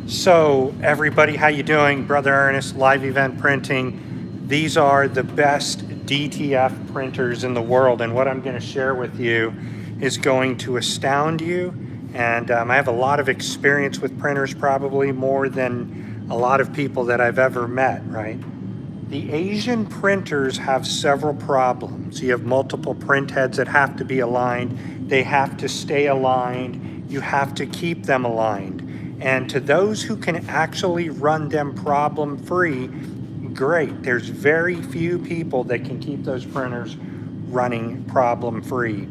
So everybody, how you doing? Brother Ernest, Live Event Printing. These are the best DTF printers in the world, and what I'm going to share with you is going to astound you. And I have a lot of experience with printers, probably more than a lot of people that I've ever met, right? The Asian printers have several problems. You have multiple print heads that have to be aligned. They have to stay aligned. You have to keep them aligned. And to those who can actually run them problem-free, great. There's very few people that can keep those printers running problem-free.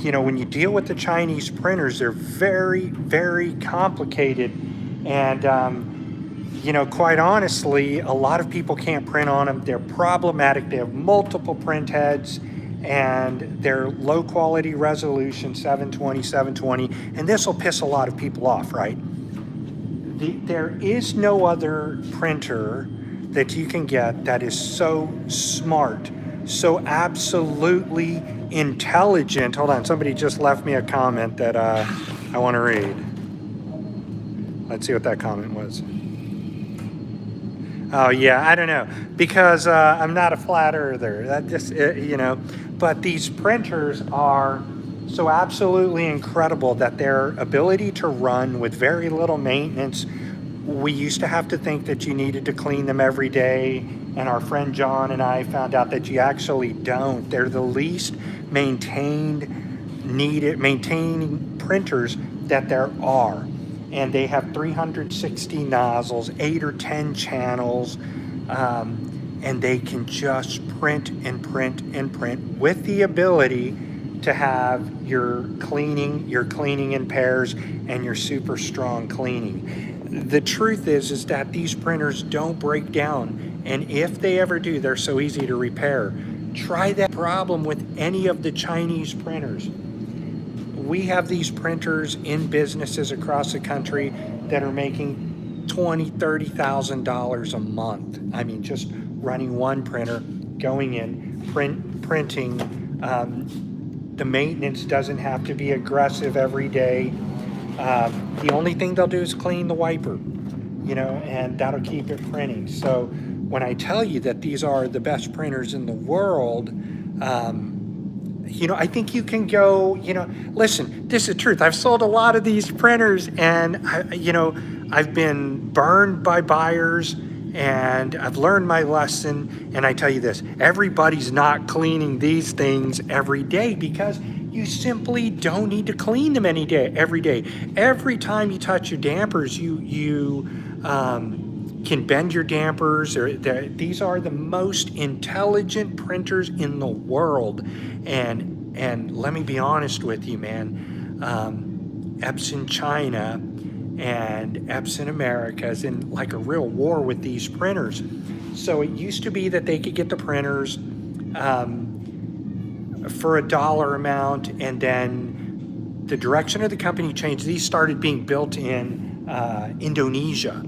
You know, when you deal with the Chinese printers, they're very, very complicated. And, you know, quite honestly, a lot of people can't print on them. They're problematic. They have multiple print heads, and they're low quality resolution, 720, and this will piss a lot of people off, right? There is no other printer that you can get that is so smart, so absolutely intelligent. Hold on, somebody just left me a comment that I want to read. Let's see what that comment was. Oh yeah, I don't know, because I'm not a flat earther. That just, you know, but these printers are so absolutely incredible that their ability to run with very little maintenance. We used to have to think that you needed to clean them every day, and our friend John and I found out that you actually don't. They're the least maintaining printers that there are. And they have 360 nozzles, 8 or 10 channels, and they can just print and print and print with the ability to have your cleaning in pairs and your super strong cleaning. The truth is that these printers don't break down, and if they ever do, they're so easy to repair. Try that problem with any of the Chinese printers. We have these printers in businesses across the country that are making $20,000, $30,000 a month. I mean, just running one printer, going in, printing. The maintenance doesn't have to be aggressive every day. The only thing they'll do is clean the wiper, you know, and that'll keep it printing. So when I tell you that these are the best printers in the world, you know, I think you can go, you know, listen, this is the truth. I've sold a lot of these printers, and, you know, I've been burned by buyers, and I've learned my lesson. And I tell you this, everybody's not cleaning these things every day, because you simply don't need to clean them every day. Every time you touch your dampers, you can bend your dampers. These are the most intelligent printers in the world. And let me be honest with you, man, Epson China and Epson America is in like a real war with these printers. So it used to be that they could get the printers for $1 amount, and then the direction of the company changed. These started being built in Indonesia.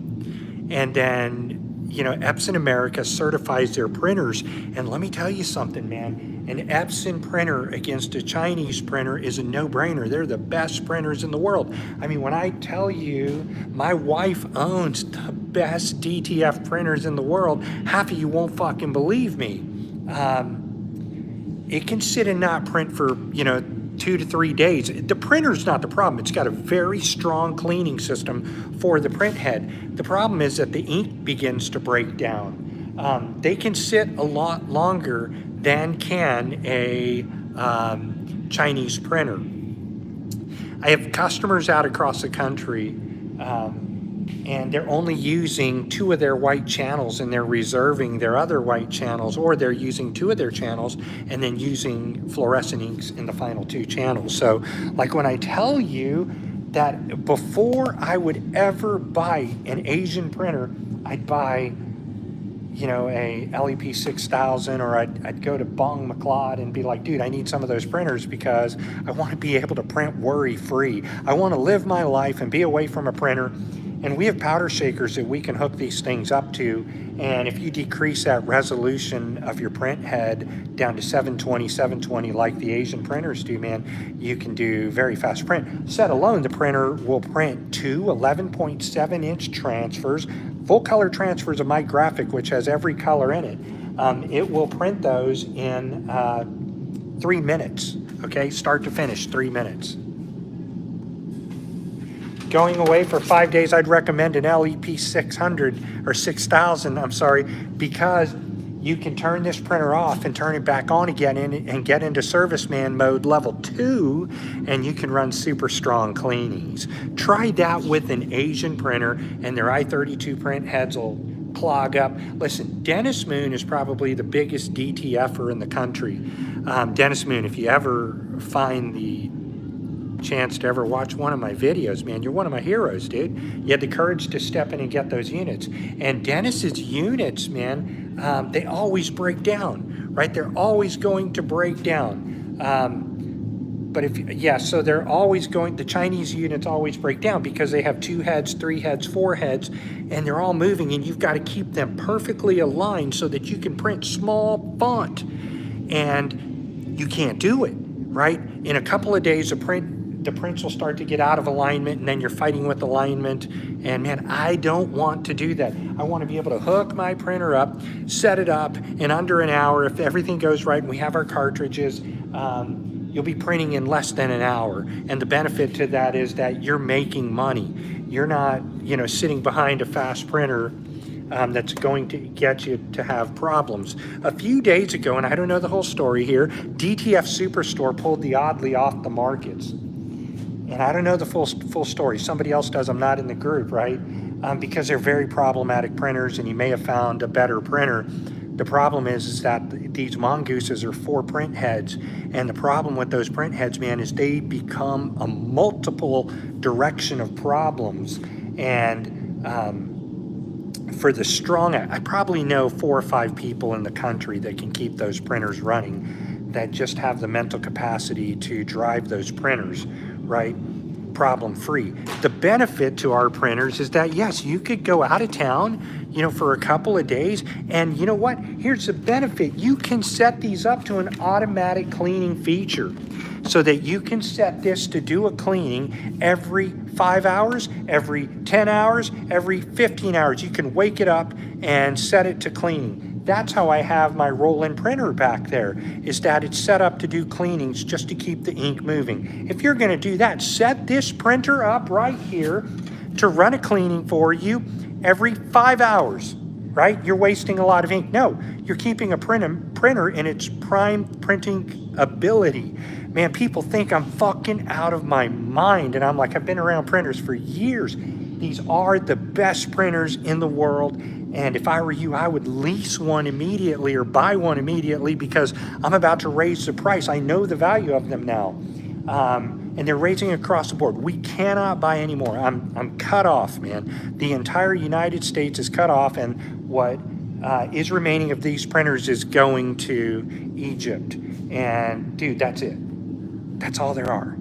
And then, you know, Epson America certifies their printers. And let me tell you something, man. An Epson printer against a Chinese printer is a no-brainer. They're the best printers in the world. I mean, when I tell you my wife owns the best DTF printers in the world, half of you won't fucking believe me. It can sit and not print for, you know, 2 to 3 days. The printer's not the problem. It's got a very strong cleaning system for the print head. The problem is that the ink begins to break down. They can sit a lot longer than can a Chinese printer. I have customers out across the country, and they're only using 2 of their white channels, and they're reserving their other white channels, or they're using 2 of their channels and then using fluorescent inks in the final 2 channels. So like when I tell you that before I would ever buy an Asian printer, I'd buy, you know, a LEP 6000, or I'd go to Bong McLeod and be like, dude, I need some of those printers because I want to be able to print worry-free. I want to live my life and be away from a printer And we have powder shakers that we can hook these things up to, and if you decrease that resolution of your print head down to 720 like the Asian printers do, man, you can do very fast print. Set alone, the printer will print two 11.7-inch transfers, full color transfers of my graphic, which has every color in it. It will print those in 3 minutes, okay? Start to finish, 3 minutes. Going away for 5 days, I'd recommend an LEP 600 or 6000, I'm sorry, because you can turn this printer off and turn it back on again and get into serviceman mode level 2, and you can run super strong cleanings. Try that with an Asian printer, and their I-32 print heads will clog up. Listen, Dennis Moon is probably the biggest DTFer in the country. Dennis Moon, if you ever find the chance to ever watch one of my videos, man, you're one of my heroes, dude. You had the courage to step in and get those units. And Dennis's units, man, they always break down, right? They're always going to break down. But so they're always going, the Chinese units always break down because they have 2 heads, 3 heads, 4 heads, and they're all moving, and you've got to keep them perfectly aligned so that you can print small font. And you can't do it, right? In a couple of days, the prints will start to get out of alignment, and then you're fighting with alignment. And man, I don't want to do that. I want to be able to hook my printer up, set it up in under an hour. If everything goes right and we have our cartridges, you'll be printing in less than an hour. And the benefit to that is that you're making money. You're not, sitting behind a fast printer that's going to get you to have problems. A few days ago, and I don't know the whole story here, DTF Superstore pulled the Oddly off the markets. And I don't know the full story. Somebody else does. I'm not in the group, right? Because they're very problematic printers, and you may have found a better printer. The problem is that these mongooses are 4 print heads, and the problem with those print heads, man, is they become a multiple direction of problems. And for the strong, I probably know 4 or 5 people in the country that can keep those printers running, that just have the mental capacity to drive those printers, right? Problem free. The benefit to our printers is that, yes, you could go out of town, for a couple of days, and you know what? Here's the benefit. You can set these up to an automatic cleaning feature so that you can set this to do a cleaning every 5 hours, every 10 hours, every 15 hours. You can wake it up and set it to cleaning. That's how I have my roll-in printer back there, is that it's set up to do cleanings just to keep the ink moving. If you're going to do that, set this printer up right here to run a cleaning for you every 5 hours, right? You're wasting a lot of ink. No, you're keeping a printer in its prime printing ability. Man, people think I'm fucking out of my mind, and I'm like, I've been around printers for years. These are the best printers in the world, and if I were you, I would lease one immediately or buy one immediately, because I'm about to raise the price. I know the value of them now, and they're raising across the board. We cannot buy anymore. I'm cut off, man. The entire United States is cut off, and what is remaining of these printers is going to Egypt. And dude, that's it. That's all there are,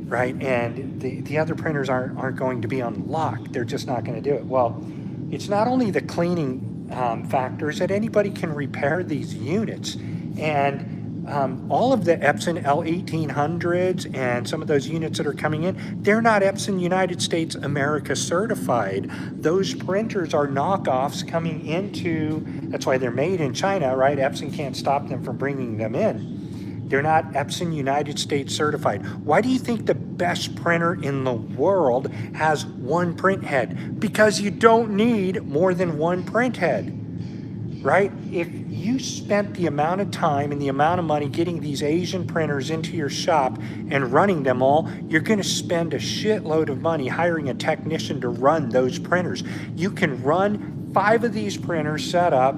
right? And the other printers aren't going to be on lock. They're just not going to do it. Well, it's not only the cleaning factors that anybody can repair these units. And all of the Epson L1800s and some of those units that are coming in, they're not Epson United States America certified. Those printers are knockoffs coming into, that's why they're made in China, right? Epson can't stop them from bringing them in. They're not Epson United States certified. Why do you think the best printer in the world has 1 print head? Because you don't need more than 1 print head, right? If you spent the amount of time and the amount of money getting these Asian printers into your shop and running them all, you're gonna spend a shitload of money hiring a technician to run those printers. You can run 5 of these printers set up,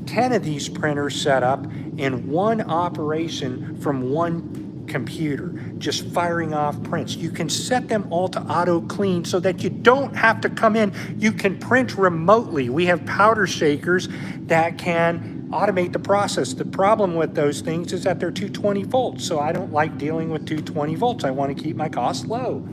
10 of these printers set up in one operation from one computer, just firing off prints. You can set them all to auto clean so that you don't have to come in. You can print remotely. We have powder shakers that can automate the process. The problem with those things is that they're 220 volts. So I don't like dealing with 220 volts. I want to keep my costs low.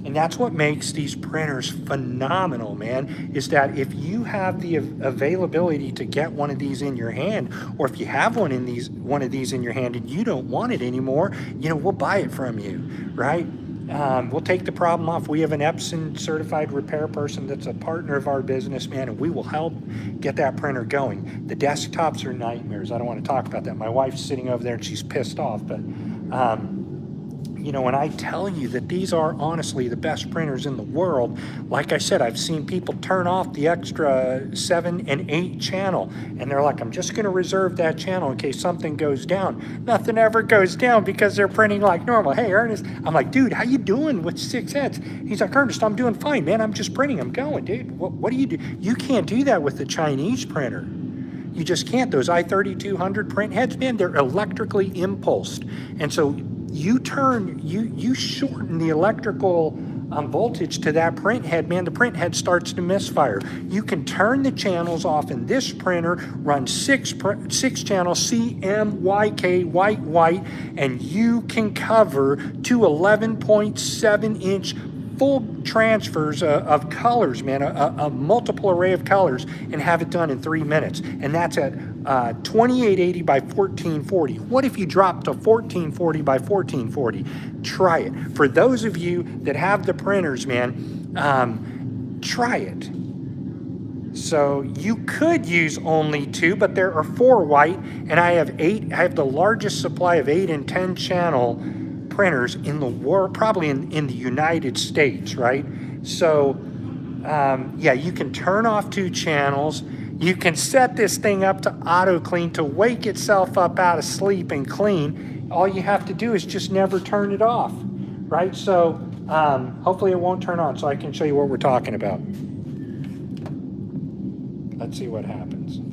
And that's what makes these printers phenomenal, man, is that if you have the availability to get one of these in your hand, or if you have one of these in your hand and you don't want it anymore, you know, we'll buy it from you, right? We'll take the problem off. We have an Epson certified repair person that's a partner of our business, man, and we will help get that printer going. The desktops are nightmares. I don't want to talk about that. My wife's sitting over there and she's pissed off, but you know, when I tell you that these are honestly the best printers in the world, like I said, I've seen people turn off the extra 7 and 8 channel, and they're like, I'm just going to reserve that channel in case something goes down. Nothing ever goes down because they're printing like normal. Hey, Ernest, I'm like, dude, how you doing with 6 heads? He's like, Ernest, I'm doing fine, man. I'm just printing. I'm going, dude. What do you do? You can't do that with the Chinese printer. You just can't. Those i3200 print heads, man, they're electrically impulsed. And so you shorten the electrical voltage to that print head, man, the print head starts to misfire. You can turn the channels off in this printer, run 6 channels, CMYK, white, and you can cover 2 11.7 inch full transfers of colors, man, a multiple array of colors, and have it done in 3 minutes. And that's at 2880 by 1440. What if you drop to 1440 by 1440? Try it. For those of you that have the printers, man, try it. So you could use only 2, but there are 4 white, and I have 8. I have the largest supply of 8 and 10 channel printers in the world, probably in the United States, right? So yeah, you can turn off 2 channels. You can set this thing up to auto clean, to wake itself up out of sleep and clean. All you have to do is just never turn it off, right? So hopefully it won't turn on, so I can show you what we're talking about. Let's see what happens.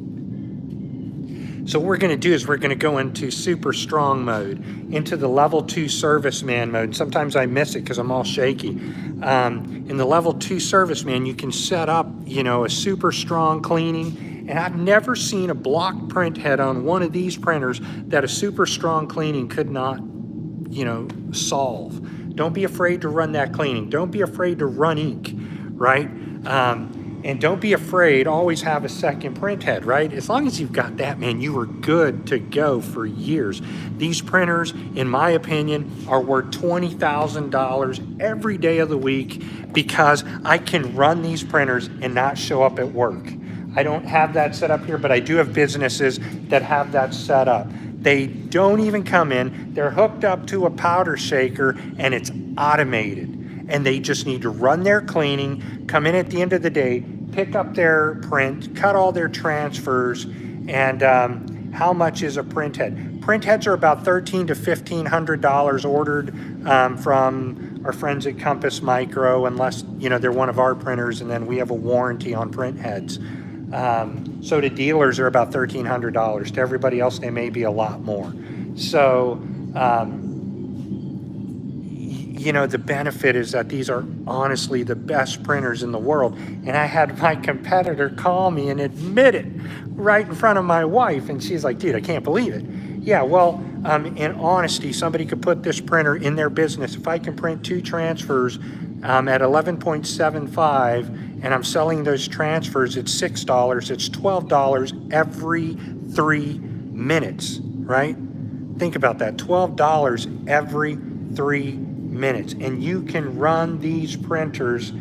So what we're going to do is we're going to go into super strong mode, into the level 2 serviceman mode. Sometimes I miss it because I'm all shaky. In the level 2 serviceman, you can set up, you know, a super strong cleaning. And I've never seen a block print head on one of these printers that a super strong cleaning could not, you know, solve. Don't be afraid to run that cleaning. Don't be afraid to run ink, right? And don't be afraid, always have a second print head, right? As long as you've got that, man, you are good to go for years. These printers, in my opinion, are worth $20,000 every day of the week because I can run these printers and not show up at work. I don't have that set up here, but I do have businesses that have that set up. They don't even come in. They're hooked up to a powder shaker and it's automated. And they just need to run their cleaning, come in at the end of the day, pick up their print, cut all their transfers, and how much is a print head? Print heads are about $1,300 to $1,500 ordered from our friends at Compass Micro, unless, you know, they're one of our printers, and then we have a warranty on print heads. So to dealers, they're about $1,300. To everybody else, they may be a lot more. So, you know, the benefit is that these are honestly the best printers in the world. And I had my competitor call me and admit it right in front of my wife. And she's like, dude, I can't believe it. Yeah, well, in honesty, somebody could put this printer in their business. If I can print 2 transfers at 11.75 and I'm selling those transfers at $6, it's $12 every 3 minutes, right? Think about that, $12 every 3 minutes. And you can run these printers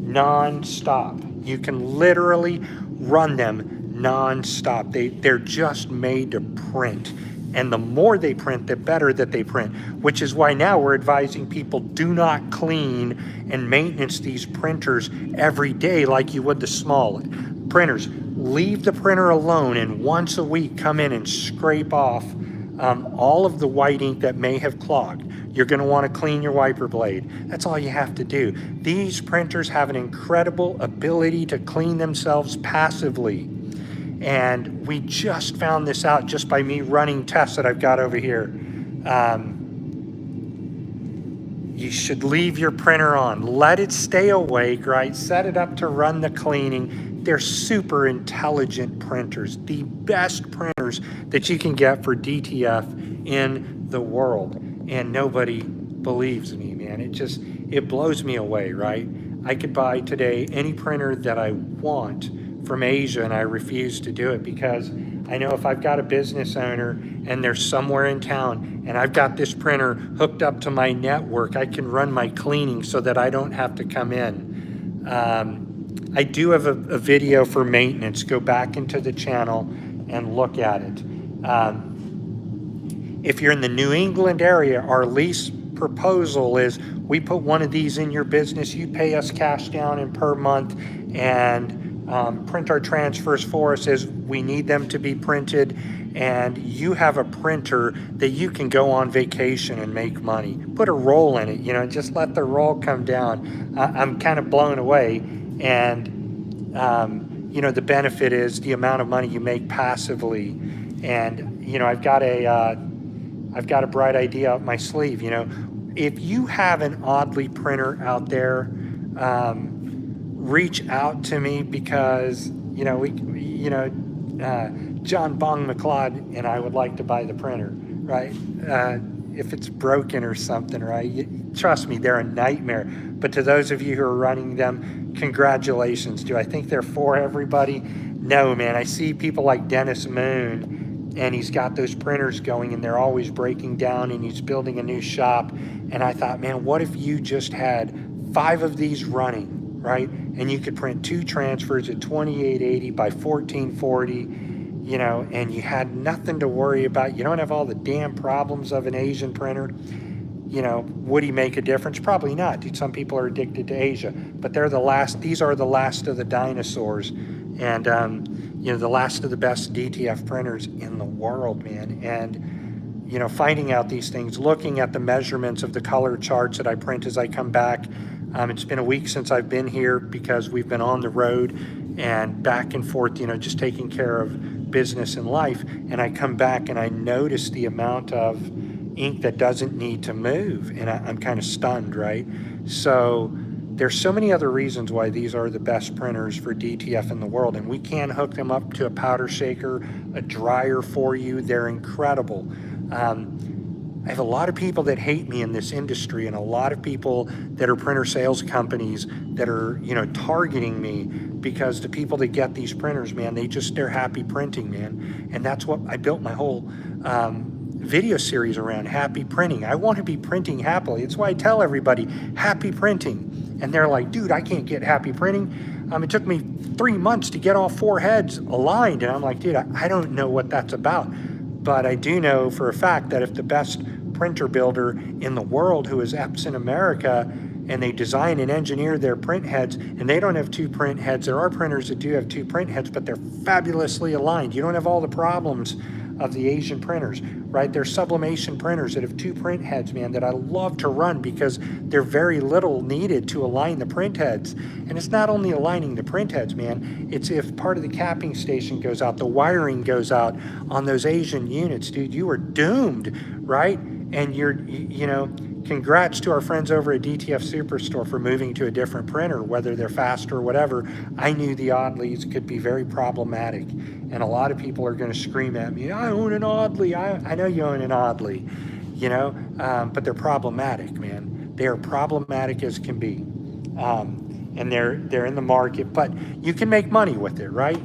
non-stop. You can literally run them non-stop. They're just made to print. And the more they print, the better that they print, which is why now we're advising people do not clean and maintenance these printers every day like you would the small printers. Leave the printer alone and once a week come in and scrape off all of the white ink that may have clogged. You're going to want to clean your wiper blade. That's all you have to do. These printers have an incredible ability to clean themselves passively. And we just found this out just by me running tests that I've got over here. You should leave your printer on. Let it stay awake, right? Set it up to run the cleaning. They're super intelligent printers. The best printers that you can get for DTF in the world. And nobody believes me, man. man. It blows me away, right? I could buy today any printer that I want from Asia, and I refuse to do it because I know if I've got a business owner and they're somewhere in town and I've got this printer hooked up to my network, I can run my cleaning so that I don't have to come in. I do have a video for maintenance. Go back into the channel and look at it. If you're in the New England area, our lease proposal is we put one of these in your business, you pay us cash down and per month, and print our transfers for us as we need them to be printed, and you have a printer that you can go on vacation and make money. Put a roll in it, you know, just let the roll come down. I'm kind of blown away, and you know, the benefit is the amount of money you make passively. And you know, I've got a bright idea up my sleeve. You know, if you have an Oddly printer out there, reach out to me, because you know John Bong McLeod and I would like to buy the printer, right? If it's broken or something, right? Trust me, they're a nightmare. But to those of you who are running them, congratulations. Do I think they're for everybody? No, man. I see people like Dennis Moon, and he's got those printers going and they're always breaking down, and he's building a new shop. And I thought, man, what if you just had 5 of these running, right? And you could print 2 transfers at 2880 by 1440, you know, and you had nothing to worry about. You don't have all the damn problems of an Asian printer. You know, would he make a difference? Probably not. Dude, some people are addicted to Asia, but they're the last. These are the last of the dinosaurs, and you know, the last of the best DTF printers in the world, man. And you know, finding out these things, looking at the measurements of the color charts that I print as I come back. It's been a week since I've been here because we've been on the road and back and forth, you know, just taking care of business and life. And I come back and I notice the amount of ink that doesn't need to move, and I'm kind of stunned, right? So there's so many other reasons why these are the best printers for DTF in the world, and we can hook them up to a powder shaker, a dryer for you. They're incredible. I have a lot of people that hate me in this industry, and a lot of people that are printer sales companies that are, you know, targeting me, because the people that get these printers, man, they're happy printing, man. And that's what I built my whole video series around, happy printing. I want to be printing happily. It's why I tell everybody happy printing, and they're like, dude, I can't get happy printing. It took me 3 months to get all 4 heads aligned, and I'm like, dude, I don't know what that's about. But I do know for a fact that if the best printer builder in the world, who is EPS in America, and they design and engineer their print heads, and they don't have 2 print heads. There are printers that do have 2 print heads, but they're fabulously aligned. You don't have all the problems of the Asian printers, right? There's sublimation printers that have 2 print heads, man, that I love to run because they're very little needed to align the print heads. And it's not only aligning the print heads, man, it's if part of the capping station goes out, the wiring goes out on those Asian units, dude, you are doomed, right? And you know, congrats to our friends over at DTF Superstore for moving to a different printer, whether they're faster or whatever. I knew the Oddlies could be very problematic, and a lot of people are going to scream at me, I own an Oddly. I know you own an Oddly, you know, but they're problematic, man. They are problematic as can be, and they're in the market, but you can make money with it, right?